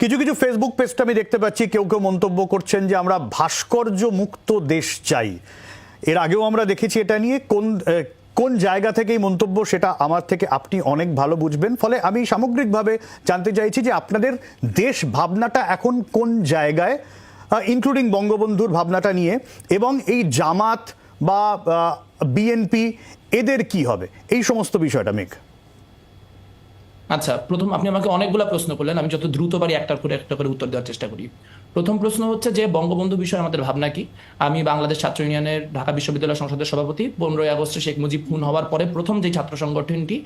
কিছু কিছু ফেসবুক পেজটা আমি দেখতে পাচ্ছি, কেউ কেউ মন্তব্য করছেন যে আমরা ভাস্কর্য মুক্ত দেশ চাই। এর আগেও আমরা দেখেছি এটা নিয়ে কোন জায়গা থেকে এই মন্তব্য সেটা আমার থেকে আপনি অনেক ভালো বুঝবেন। ফলে আমি সামগ্রিকভাবে জানতে চাইছি যে আপনাদের দেশ ভাবনাটা এখন কোন জায়গায়, ইনক্লুডিং বঙ্গবন্ধুর ভাবনাটা নিয়ে, এবং এই জামাত বা বিএনপি এদের কি হবে, এই সমস্ত বিষয়টা। মেঘ, আচ্ছা, প্রথম আপনি আমাকে অনেকগুলো প্রশ্ন করলেন, আমি যত দ্রুত পারি একটা করে উত্তর দেওয়ার চেষ্টা করি। প্রথম প্রশ্ন হচ্ছে যে বঙ্গবন্ধু বিষয়ে আমাদের ভাবনা কি। আমি বাংলাদেশ ছাত্র ইউনিয়নের ঢাকা বিশ্ববিদ্যালয় সংসদের সভাপতি। 15ই আগস্টে শেখ মুজিব খুন হওয়ার পরে প্রথম যে ছাত্র সংগঠনটি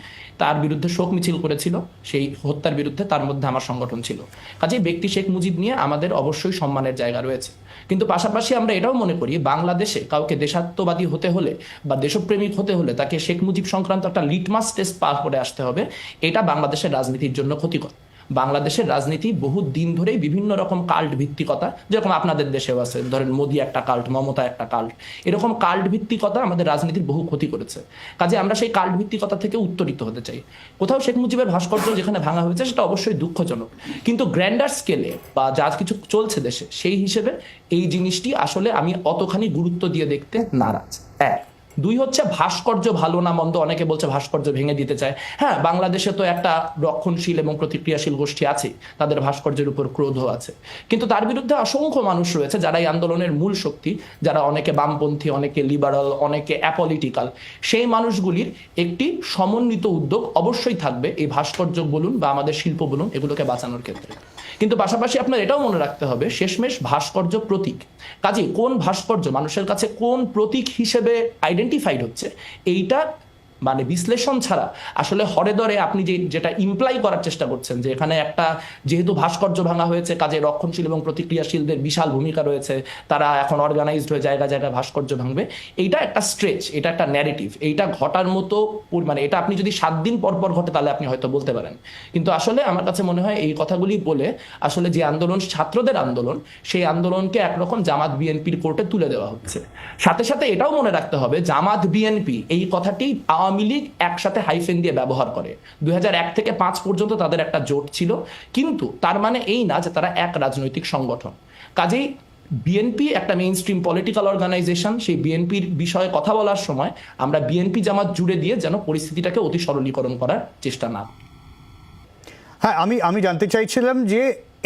তার বিরুদ্ধে শোক মিছিল করেছিল, সেই হত্যার বিরুদ্ধে, তার মধ্যে আমার সংগঠন ছিল। কাজেই ব্যক্তি শেখ মুজিব নিয়ে আমাদের অবশ্যই সম্মানের জায়গা রয়েছে, কিন্তু পাশাপাশি আমরা এটাও মনে করি বাংলাদেশে কাউকে দেশাত্মবাদী হতে হলে বা দেশপ্রেমিক হতে হলে তাকে শেখ মুজিব সংক্রান্ত একটা লিটমাস টেস্ট পার করে আসতে হবে। এটা বাংলাদেশের রাজনীতির জন্য ক্ষতিকর। বাংলাদেশের রাজনীতি বহু দিন ধরেই বিভিন্ন রকম কাল্ট ভিত্তিকতা, যেরকম আপনাদের দেশেও আছে, ধরেন মোদি একটা কাল্ট, মমতা একটা কাল্ট, এরকম কাল্ট ভিত্তিকতা আমাদের রাজনীতির বহু ক্ষতি করেছে। কাজে আমরা সেই কাল্ট ভিত্তিকতা থেকে উত্তরিত হতে চাই। কোথাও শেখ মুজিবের ভাস্কর্য যেখানে ভাঙা হয়েছে সেটা অবশ্যই দুঃখজনক, কিন্তু গ্র্যান্ডার স্কেলে বা যা কিছু চলছে দেশে সেই হিসেবে এই জিনিসটি আসলে আমি অতখানি গুরুত্ব দিয়ে দেখতে নারাজ। এক। দুই হচ্ছে ভাস্কর্য ভালো না মন্দ, অনেকে বলছে ভাস্কর্য ভেঙে দিতে চায়। হ্যাঁ, বাংলাদেশে তো একটা রক্ষণশীল এবং প্রতিক্রিয়াশীল গোষ্ঠী আছে, তাদের ভাস্কর্যের উপর ক্রোধ আছে, কিন্তু তার বিরুদ্ধে অসংখ্য মানুষ রয়েছে যারা এই আন্দোলনের মূল শক্তি, যারা অনেকে বামপন্থী, অনেকে লিবারাল, অনেকে অ্যাপলিটিক্যাল। সেই মানুষগুলির একটি সমন্বিত উদ্যোগ অবশ্যই থাকবে এই ভাস্কর্য বলুন বা আমাদের শিল্প বলুন এগুলোকে বাঁচানোর ক্ষেত্রে। কিন্তু পাশাপাশি আপনার এটাও মনে রাখতে হবে শেষমেশ ভাস্কর্য প্রতীক। কাজেই কোন ভাস্কর্য মানুষের কাছে কোন প্রতীক হিসেবে আইডেন্টিফাইড হচ্ছে, এইটা মানে বিশ্লেষণ ছাড়া আসলে হরে ধরে আপনি যেটা ইমপ্লাই করার চেষ্টা করছেন যে এখানে একটা যেহেতু ভাস্কর্য ভাঙা হয়েছে কাজে রক্ষণশীল এবং প্রতিক্রিয়াশীলদের বিশাল ভূমিকা রয়েছে, তারা এখন অর্গানাইজড হয়ে জায়গায় জায়গায় ভাস্কর্য ভাঙবে, এইটা একটা স্ট্রেচ, এটা একটা ন্যারেটিভ। এইটা ঘটার মতো মানে এটা আপনি যদি 7 দিন পর পর ঘটে তাহলে আপনি হয়তো বলতে পারেন, কিন্তু আসলে আমার কাছে মনে হয় এই কথাগুলি বলে আসলে যে আন্দোলন ছাত্রদের আন্দোলন, সেই আন্দোলনকে একরকম জামাত বিএনপির কোর্টে তুলে দেওয়া হচ্ছে। সাথে সাথে এটাও মনে রাখতে হবে জামাত বিএনপি এই কথাটি আওয়ামী লীগ একসাথে হাইফেন দিয়ে ব্যবহার করে। 2001 থেকে 5 পর্যন্ত তাদের একটা জোট ছিল, কিন্তু তার মানে এই না যে তারা এক রাজনৈতিক সংগঠন। কাজেই বিএনপি একটা মেইন স্ট্রিম পলিটিক্যাল অর্গানাইজেশন, সেই বিএনপির বিষয়ে কথা বলার সময় আমরা বিএনপি জামাত জুড়ে দিয়ে যেন পরিস্থিতিটাকে অতি সরলীকরণ করার চেষ্টা না। হ্যাঁ, আমি জানতে চাইছিলাম যে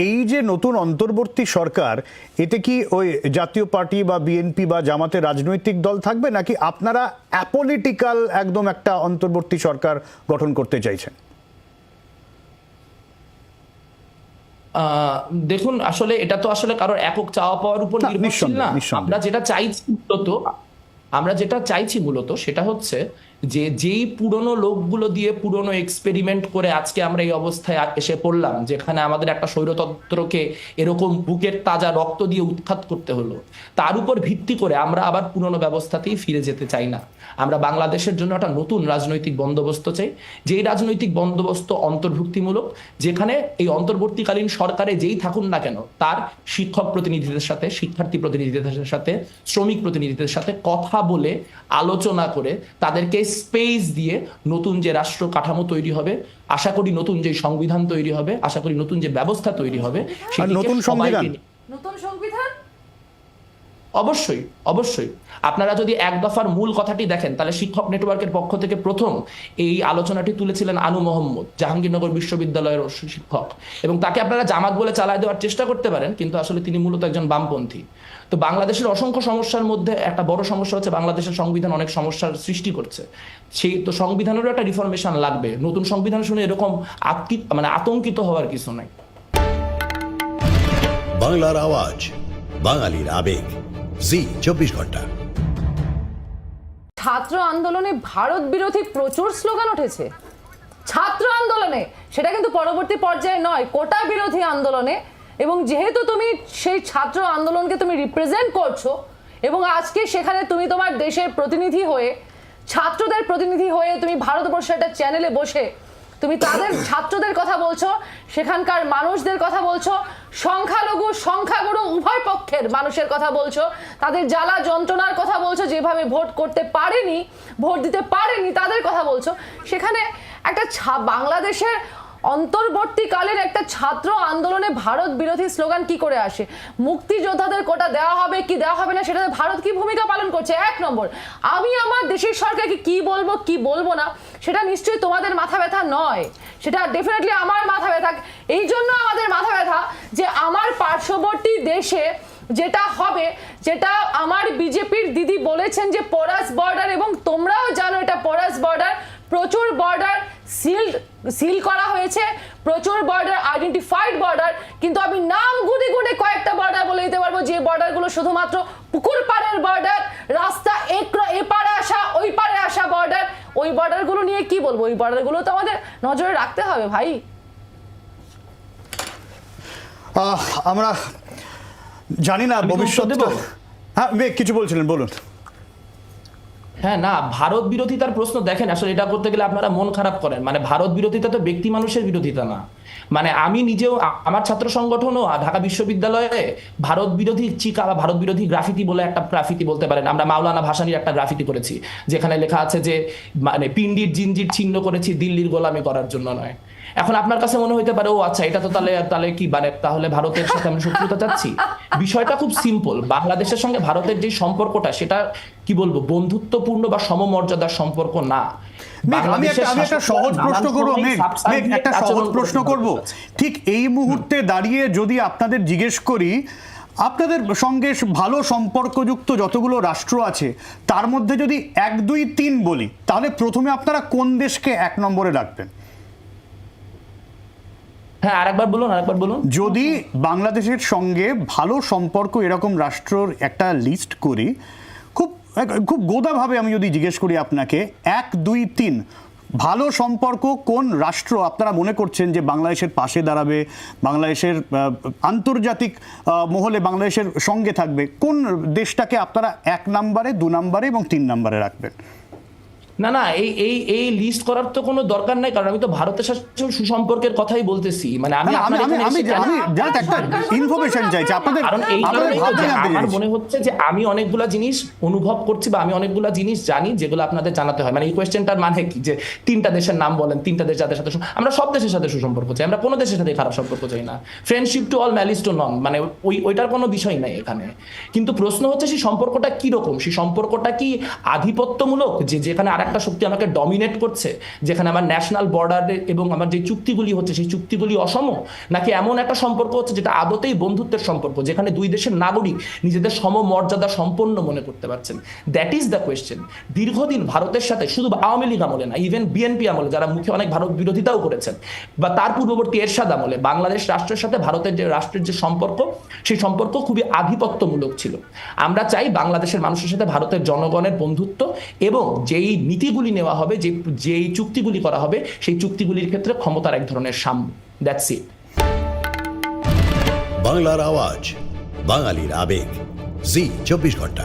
এই যে নতুন অন্তর্বর্তী সরকার, এতে কি ওই জাতীয় পার্টি বা বিএনপি বা জামাতের রাজনৈতিক দল থাকবে, নাকি আপনারা অ্যাপলিটিক্যাল একদম একটা অন্তর্বর্তী সরকার গঠন করতে চাইছেন? দেখুন, আসলে এটা তো আসলে কারোর একক চাওয়া পাওয়ার উপর নির্ভরশীল না। আমরা যেটা চাইছি মূলত সেটা হচ্ছে যে যেই পুরনো লোকগুলো দিয়ে পুরনো এক্সপেরিমেন্ট করে আজকে আমরা এই অবস্থায় এসে পড়লাম, যেখানে আমাদের একটা স্বৈরতন্ত্রকে এরকম বুকের তাজা রক্ত দিয়ে উৎখাত করতে হলো, তার উপর ভিত্তি করে আমরা আবার পুরনো ব্যবস্থাতেই ফিরে যেতে চাই না। আমরা বাংলাদেশের জন্য একটা নতুন রাজনৈতিক বন্দোবস্ত চাই, যেই রাজনৈতিক বন্দোবস্ত অন্তর্ভুক্তিমূলক, যেখানে এই অন্তর্বর্তীকালীন সরকারে যেই থাকুন না কেন তার শিক্ষক প্রতিনিধিদের সাথে, শিক্ষার্থী প্রতিনিধিদের সাথে, শ্রমিক প্রতিনিধিদের সাথে কথা বলে আলোচনা করে তাদেরকে স্পেস দিয়ে নতুন যে রাষ্ট্র কাঠামো তৈরি হবে, আশা করি নতুন যে সংবিধান তৈরি হবে, আশা করি নতুন যে ব্যবস্থা তৈরি হবে, নতুন সংবিধান অবশ্যই অবশ্যই। আপনারা যদি এক দফার মূল কথাটি দেখেন তাহলে শিক্ষক নেটওয়ার্কের পক্ষ থেকে প্রথম এই আলোচনাটি তুলেছিলেন আনু মোহাম্মদ, জাহাঙ্গীরনগর বিশ্ববিদ্যালয়ের শিক্ষক, এবং তাকে আপনারা জামাত বলে চালায় দেওয়ার চেষ্টা করতে পারেন, কিন্তু আসলে তিনি মূলত একজন বামপন্থী। তো বাংলাদেশের অসংখ্য সমস্যার মধ্যে একটা বড় সমস্যা হচ্ছে বাংলাদেশের সংবিধান অনেক সমস্যার সৃষ্টি করছে। সেই তো সংবিধানেরও একটা রিফরমেশন লাগবে। নতুন সংবিধান শুনে এরকম আতঙ্কিত হওয়ার কিছু নাই। বাংলার আওয়াজ, বাঙালির আবেগ, জি 24 ঘন্টা। ছাত্র আন্দোলনে ভারত বিরোধী প্রচুর স্লোগান উঠেছে ছাত্র আন্দোলনে, সেটা কিন্তু পরবর্তী পর্যায়ে নয়, কোটা বিরোধী আন্দোলনে। এবং যেহেতু তুমি সেই ছাত্র আন্দোলনকে তুমি রিপ্রেজেন্ট করছো এবং আজকে সেখানে তুমি তোমার দেশের প্রতিনিধি হয়ে, ছাত্রদের প্রতিনিধি হয়ে তুমি ভারতবর্ষের একটা চ্যানেলে বসে তুমি তাদের ছাত্রদের কথা বলছো, সেখানকার মানুষদের কথা বলছো, সংখ্যালঘু সংখ্যাগুরু উভয় পক্ষের মানুষের কথা বলছো, তাদের জ্বালা যন্ত্রণার কথা বলছো, যেভাবে ভোট করতে পারেনি, ভোট দিতে পারেনি তাদের কথা বলছো। সেখানে একটা বাংলাদেশের অন্তর্বর্তীকালের একটা ছাত্র আন্দোলনে ভারত বিরোধী স্লোগান কি করে আসে? মুক্তিযোদ্ধাদের কোটা দেওয়া হবে কি দেওয়া হবে না সেটাতে ভারত কি ভূমিকা পালন করছে? 1 নম্বর। আমি আমার দেশের সরকারকে কি বলবো কি বলবো না সেটা নিশ্চয়ই তোমাদের মাথা ব্যথা নয়, সেটা ডেফিনেটলি আমার মাথা ব্যথা। এই জন্য আমাদের মাথা ব্যথা যে আমার পার্শ্ববর্তী দেশে যেটা হবে, যেটা আমার বিজেপির দিদি বলেছেন যে পরাস বর্ডার, এবং তোমরাও জানো এটা পরাস বর্ডার, প্রচুর বর্ডার সিল করা হয়েছে, প্রচুর বর্ডার আইডেন্টিফাইড বর্ডার, কিন্তু আমি নাম গুনে গুনে কয়েকটা বর্ডার বলে দিতে পারবো যে বর্ডারগুলো শুধুমাত্র পুকুর পাড়ের বর্ডার, রাস্তা এপারে আসা ওই পারে আসা বর্ডার। ওই বর্ডারগুলো নিয়ে কি বলবো? ওই বর্ডারগুলো তো আমাদের নজরে রাখতে হবে ভাই। আমরা জানি না ভবিষ্যৎটা। হ্যাঁ কিছু বলছিলেন, বলুন। হ্যাঁ, না, ভারত বিরোধিতার প্রশ্ন দেখেন, আসলে এটা করতে গেলে আপনারা মন খারাপ করেন। মানে ভারত বিরোধিতা তো ব্যক্তি মানুষের বিরোধিতা না। মানে আমি নিজেও, আমার ছাত্র সংগঠনও ঢাকা বিশ্ববিদ্যালয়ে ভারত বিরোধী চিকা বা ভারত বিরোধী গ্রাফিতি বলে একটা গ্রাফিতি বলতে পারেন, আমরা মাওলানা ভাসানীর একটা গ্রাফিতি করেছি, যেখানে লেখা আছে যে মানে পিন্ডির জিনজির ছিন্ন করেছি দিল্লির গোলামি করার জন্য নয়। এখন আপনার কাছে মনে হইতে পারে ও আচ্ছা, এটা তো তাহলে কি মানে তাহলে ভারতের সাথে আমরা শত্রুতা চাচ্ছি? বিষয়টা খুব সিম্পল। বাংলাদেশের সঙ্গে ভারতের যে সম্পর্কটা সেটা কি বলবো বন্ধুত্বপূর্ণ বা সমমর্যাদার সম্পর্ক না। আমি একটা সহজ প্রশ্ন করবো, একটা সহজ প্রশ্ন করব। ঠিক এই মুহূর্তে দাঁড়িয়ে যদি আপনাদের জিজ্ঞেস করি, আপনাদের সঙ্গে ভালো সম্পর্কযুক্ত যতগুলো রাষ্ট্র আছে তার মধ্যে যদি 1, 2, 3 বলি, তাহলে প্রথমে আপনারা কোন দেশকে 1 নম্বরে রাখবেন? হ্যাঁ, আরেকবার বলুন। যদি বাংলাদেশের সঙ্গে ভালো সম্পর্ক এরকম রাষ্ট্রর একটা লিস্ট করি, খুব গোদাভাবে আমি যদি জিজ্ঞেস করি আপনাকে, 1, 2, 3 ভালো সম্পর্ক কোন রাষ্ট্র আপনারা মনে করছেন যে বাংলাদেশের পাশে দাঁড়াবে, বাংলাদেশের আন্তর্জাতিক মহলে বাংলাদেশের সঙ্গে থাকবে, কোন দেশটাকে আপনারা 1 নম্বরে, 2 নম্বরে এবং 3 নম্বরে রাখবেন? না, এই লিস্ট করার তো কোনো দরকার নাই, কারণ আমি তো ভারতের সাথে সুসম্পর্কের কথাই বলতেছি। মানে আমি জাস্ট একটা ইনফরমেশন চাইছি আপনাদের। আমার মনে হচ্ছে যে আমি অনেকগুলা জিনিস অনুভব করছি বা আমি অনেকগুলা জিনিস জানি যেগুলো আপনাদের জানাতে হয়। মানে এই কোয়েশ্চেনটার মানে কি যে 3টা দেশের নাম বলেন, 3টা দেশ যাদের সাথে আমরা সব দেশের সাথে সুসম্পর্ক চাই, আমরা কোনো দেশের সাথে খারাপ সম্পর্ক চাই না। Friendship to all malice to none, মানে ওইটার কোনো বিষয় নাই এখানে। কিন্তু প্রশ্ন হচ্ছে সেই সম্পর্কটা কি রকম? সেই সম্পর্কটা কি আধিপত্যমূলক, যেখানে একটা শক্তি আমাকে ডমিনেট করছে, যেখানে আমার ন্যাশনাল বর্ডার এবং আমার যে চুক্তিগুলি হচ্ছে সেই চুক্তিগুলি অসম, নাকি এমন একটা সম্পর্ক হচ্ছে যেটা আদতেই বন্ধুত্বের সম্পর্ক, যেখানে 2 দেশের নাগরিক নিজেদের সমমর্যাদা সম্পন্ন মনে করতে পারছেন? That is the question. দীর্ঘদিন ভারতের সাথে শুধু আওয়ামী লীগ আমলে না, ইভেন বিএনপি আমলে, যারা মুখে অনেক ভারত বিরোধিতাও করেছেন, বা তার পূর্ববর্তী এরশাদ আমলে বাংলাদেশ রাষ্ট্রের সাথে ভারতের যে রাষ্ট্রের যে সম্পর্ক, সেই সম্পর্ক খুবই আধিপত্যমূলক ছিল। আমরা চাই বাংলাদেশের মানুষের সাথে ভারতের জনগণের বন্ধুত্ব, এবং যেই নীতিগুলি নেওয়া হবে, যেই চুক্তিগুলি করা হবে, সেই চুক্তিগুলির ক্ষেত্রে ক্ষমতার এক ধরনের সাম্য। That's it. বাংলার আওয়াজ, বাঙালির আবেগ, জি 24 ঘন্টা।